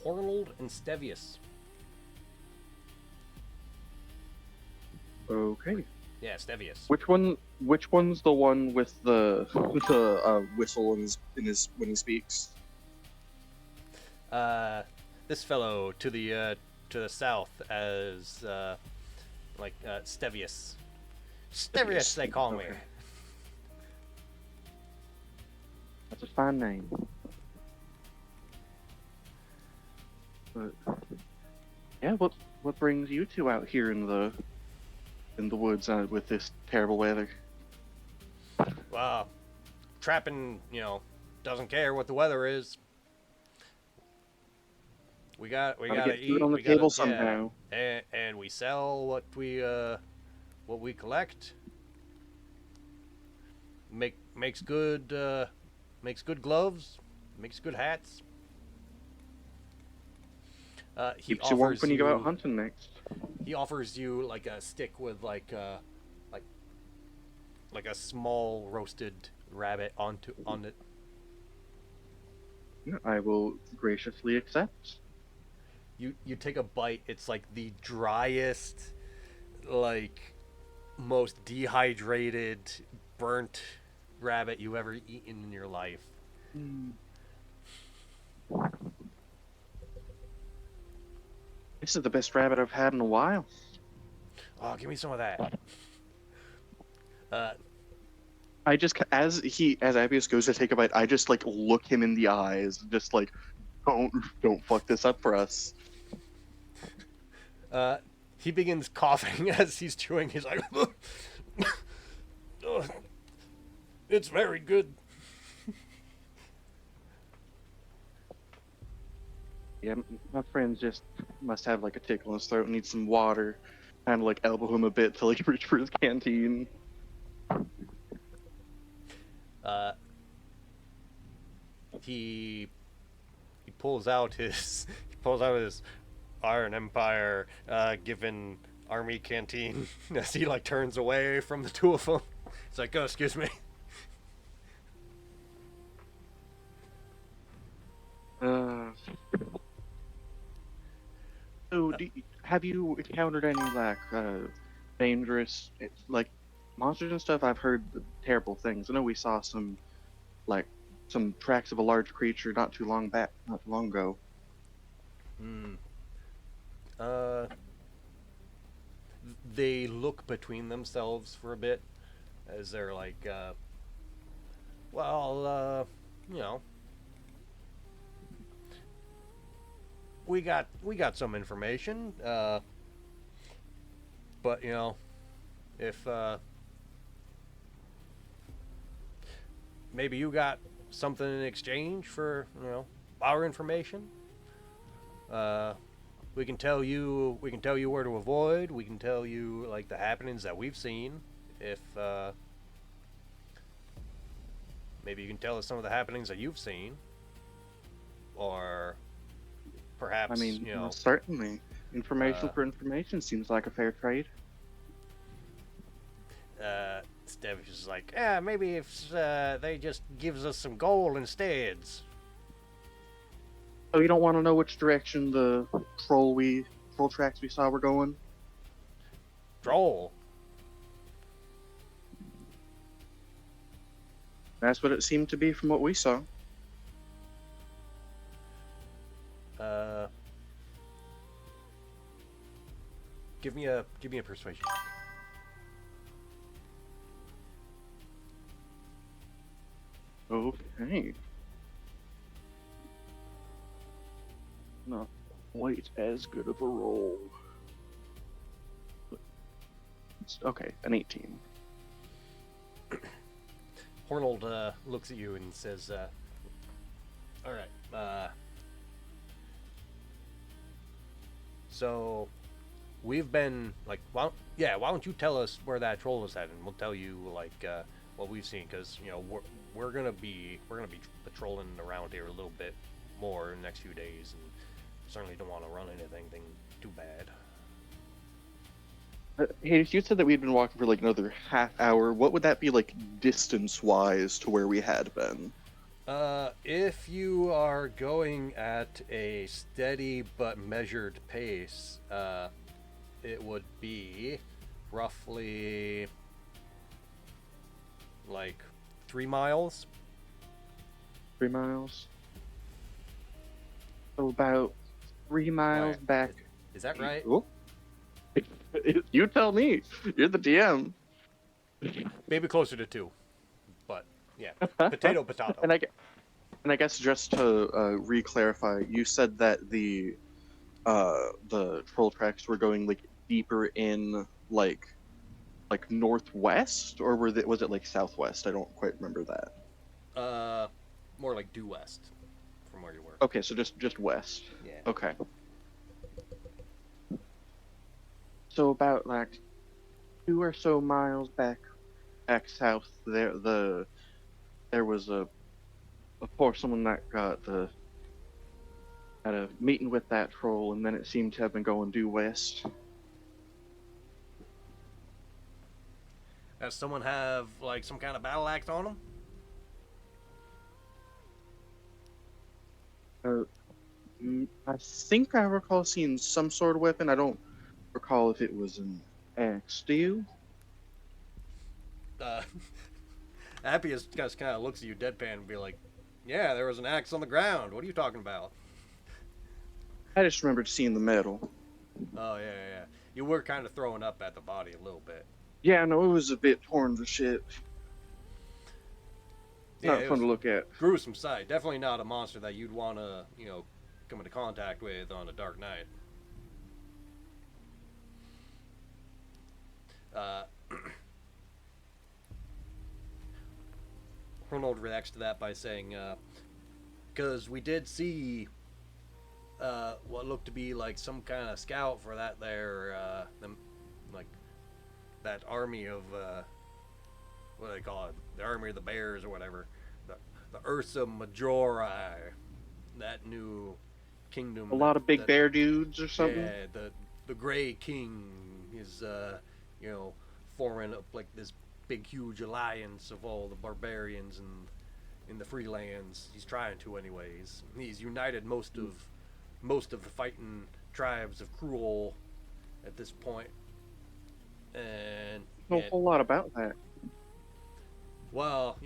Hornold and Stevius. Okay. Yeah, Stevius. Which one? Which one's the one with the whistle in his when he speaks? This fellow to the south as Stevius. Stevius, they call me. Okay. That's a fine name. But yeah, what brings you two out here in the woods with this terrible weather? Well, trapping, doesn't care what the weather is. We gotta Get eat. food on the We table gotta somehow. and we sell what we collect. Makes good gloves, makes good hats. He Keeps you warm offers when you go out hunting next. He offers you like a stick with like a small roasted rabbit on it. Yeah, I will graciously accept. You take a bite. It's like the driest, like most dehydrated, burnt rabbit you ever eaten in your life. Mm. This is the best rabbit I've had in a while. Oh, give me some of that. I just as Appius goes to take a bite, I just like look him in the eyes, just like don't fuck this up for us. He begins coughing as he's chewing. He's like, "Oh, it's very good." Yeah, my friend just must have like a tickle in his throat, needs some water, and like elbow him a bit to like reach for his canteen. He pulls out his Iron Empire given army canteen as he like turns away from the two of them. It's like, oh, excuse me. So, have you encountered any like dangerous like monsters and stuff? I've heard terrible things. I know we saw some tracks of a large creature not too long ago. They look between themselves for a bit as they're like, well, you know, we got some information, but if maybe you got something in exchange for our information. We can tell you where to avoid. We can tell you like the happenings that we've seen. If maybe you can tell us some of the happenings that you've seen, or perhaps certainly information for information seems like a fair trade. Stevish is like, yeah, maybe if they just gives us some gold instead. Oh, you don't want to know which direction the troll tracks we saw were going? Troll? That's what it seemed to be from what we saw. Give me a persuasion. Okay. Not quite as good of a roll. Okay, an 18. Hornold looks at you and says, all right, so we've been like, why don't you tell us where that troll is at, and we'll tell you like what we've seen, because we're gonna be patrolling around here a little bit more in the next few days, and certainly don't want to run anything too bad. Hey, if you said that we'd been walking for like another half hour, what would that be like distance-wise to where we had been? If you are going at a steady but measured pace, it would be roughly like 3 miles. 3 miles. So about 3 miles Wait, back. is that right? Oh, you tell me. You're the DM. Maybe closer to 2, but yeah, potato, potato. And I guess just to re-clarify, you said that the troll tracks were going like deeper in like northwest, or was it like southwest? I don't quite remember that. More like due west from where you were. Okay, so just west. Yeah. Okay. So about like 2 or so miles back south, there was of course someone that got the had a meeting with that troll, and then it seemed to have been going due west. Does someone have like some kind of battle axe on them? I think I recall seeing some sort of weapon. I don't recall if it was an axe. Do you? Uh, Appius just kind of looks at you deadpan and be like, "Yeah, there was an axe on the ground. What are you talking about?" I just remembered seeing the metal. Oh yeah. You were kind of throwing up at the body a little bit. Yeah, no, it was a bit torn to shit. Yeah, Not it fun was to look at. gruesome sight. Definitely not a monster that you'd want to, come into contact with on a dark night. Uh, Ronald reacts to that by saying, because we did see what looked to be like some kind of scout for that there, like that army of, what do they call it? The army of the bears or whatever. The Ursa Majori, that new kingdom. A lot of big bear dudes or something. Yeah, the Gray King is, forming up like this big, huge alliance of all the barbarians and in the free lands. He's trying to, anyways. He's united most of the fighting tribes of Cruel at this point. And Know a whole lot about that. well,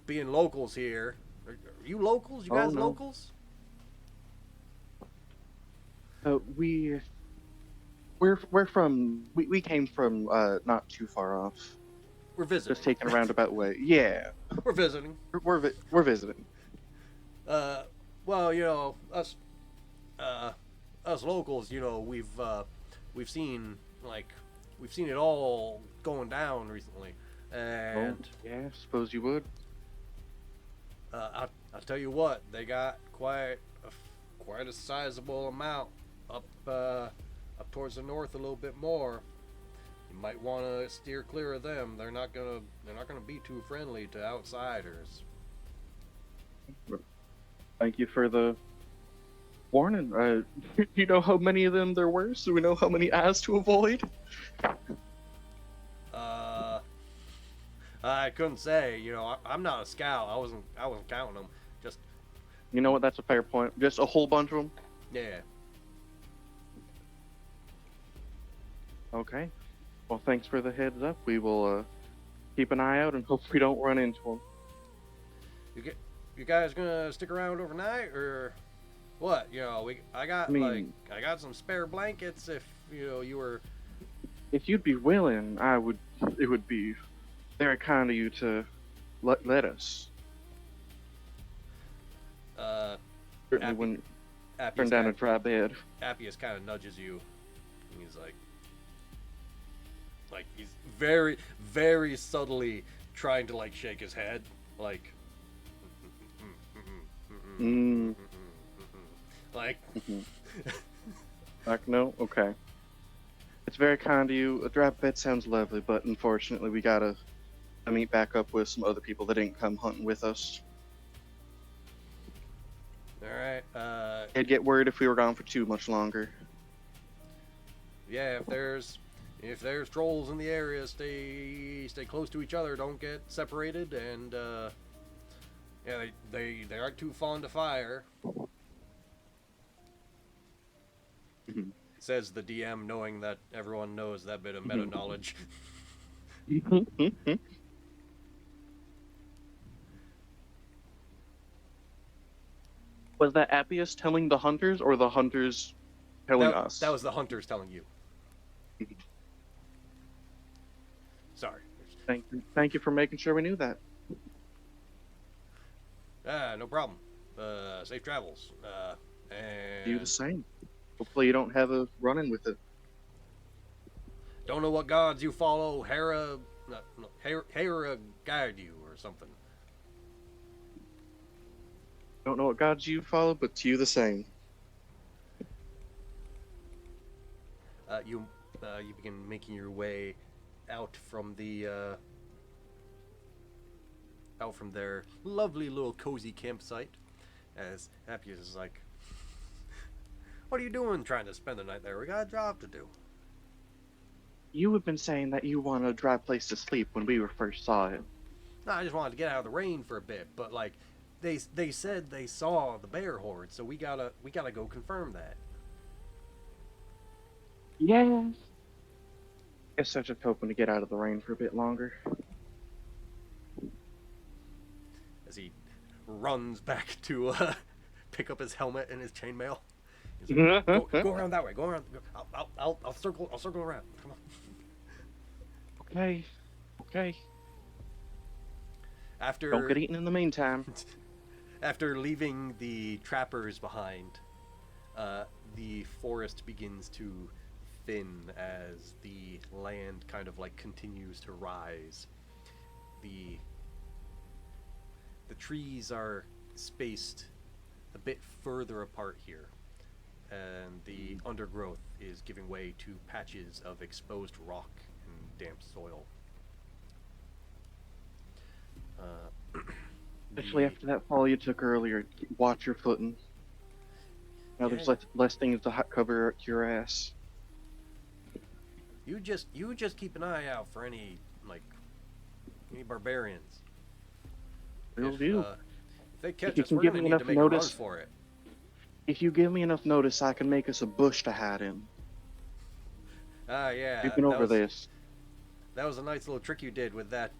being locals here. Are you locals? You guys no. locals? We came from not too far off. We're visiting. Just taking a roundabout way. Yeah, We're visiting. we're visiting. Well, us locals, we've seen it all going down recently, and Yeah, suppose you would. I'll tell you what, they got quite a sizable amount up towards the north a little bit more. You might want to steer clear of them. They're not gonna be too friendly to outsiders. Thank you for the warning. Do you know how many of them there were, so we know how many eyes to avoid? I couldn't say. I'm not a scout. I wasn't counting them. Just You know what? That's a fair point. Just a whole bunch of them. yeah. Okay. Well, thanks for the heads up. We will keep an eye out and hope we don't run into them. You guys gonna stick around overnight or what? I got some spare blankets if you were. If you'd be willing, it would be very kind of you to let us. Certainly wouldn't turn down a dry bed. Appius kind of nudges you, and he's like he's very, very subtly trying to shake his head, like. Like. No, okay. It's very kind of you. A dry bed sounds lovely, but unfortunately, we gotta meet back up with some other people that didn't come hunting with us. All right. I'd get worried if we were gone for too much longer. Yeah, if there's trolls in the area, stay close to each other. Don't get separated, and Yeah, they aren't too fond of fire, Mhm. says the DM, knowing that everyone knows that bit of meta Mhm. knowledge. Was that Appius telling the hunters or the hunters telling That us? was the hunters telling you. Mhm. Sorry. Thank you for making sure we knew that. Ah, no problem. Safe travels. You the And same. Hopefully you don't have a run-in with it. don't know what gods you follow. Hera guide you or something. Don't know what gods you follow, but to you the same. You begin making your way out from the out from their lovely little cozy campsite. As Appius is like, "What are you doing? Trying to spend the night there? We got a job to do." You have been saying that you want a dry place to sleep when we were first saw it. No, I just wanted to get out of the rain for a bit, but like, they said they saw the bear horde, so we gotta go confirm that. Yes. Guess I'm just hoping to get out of the rain for a bit longer. As he runs back to pick up his helmet and his chainmail. He's like, go around that way. Go around. I'll circle around. Come on. Okay. Okay. Don't After get eaten in the meantime. after leaving the trappers behind, the forest begins to thin as the land kind of like continues to rise. The the trees are spaced a bit further apart here, and the undergrowth is giving way to patches of exposed rock and damp soil. Especially The after that fall you took earlier. Watch your footing. Now there's Yeah, less things to cover your ass. you just keep an eye out for like any barbarians. Will If do. if they If catch you us, can we're give gonna me need to enough make a run notice, for it. if you give me enough notice, I can make us a bush to hide in. Ah, yeah, We've been over this. that was a nice little trick you did with that.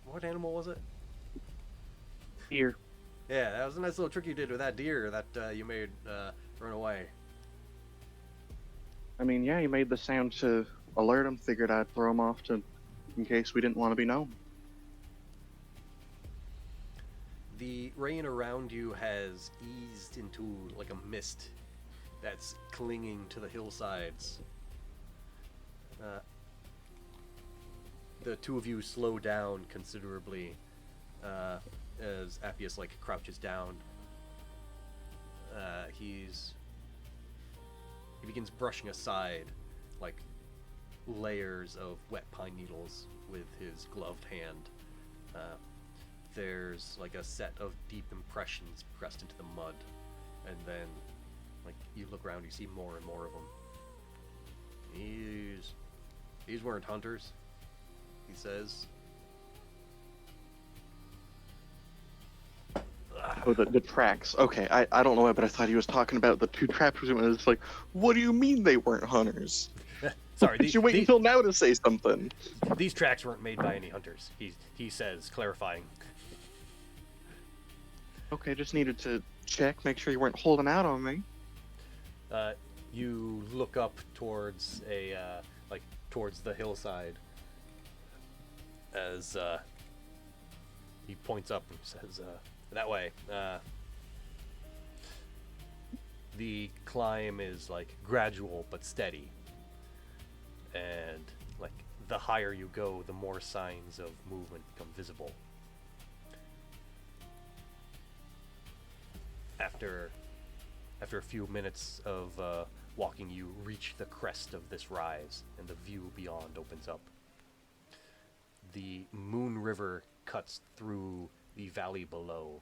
What animal was it? Here. Yeah, that was a nice little trick you did with that deer that you made run away. I mean, yeah, you made the sound to alert him. Figured I'd throw him off in case we didn't want to be known. The rain around you has eased into like a mist that's clinging to the hillsides. Uh, the two of you slow down considerably as Appius like crouches down. He begins brushing aside like layers of wet pine needles with his gloved hand. Uh, there's like a set of deep impressions pressed into the mud, and then like you look around, you see more and more of them. These weren't hunters, he says. Oh, the tracks. Okay, I don't know why, but I thought he was talking about the two trappers. And it's like, what do you mean they weren't hunters? Sorry, Did you wait until now to say something? these tracks weren't made by any hunters. He says, clarifying. Okay, just needed to check, make sure you weren't holding out on me. You look up towards towards the hillside as he points up and says, "That way." The climb is like gradual but steady, and like the higher you go, the more signs of movement become visible. After a few minutes of walking, you reach the crest of this rise, and the view beyond opens up. The Moon River cuts through the valley below.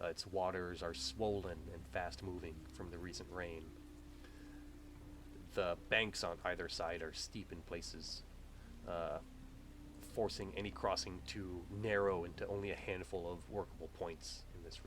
Its waters are swollen and fast moving from the recent rain. The banks on either side are steep in places, forcing any crossing to narrow into only a handful of workable points.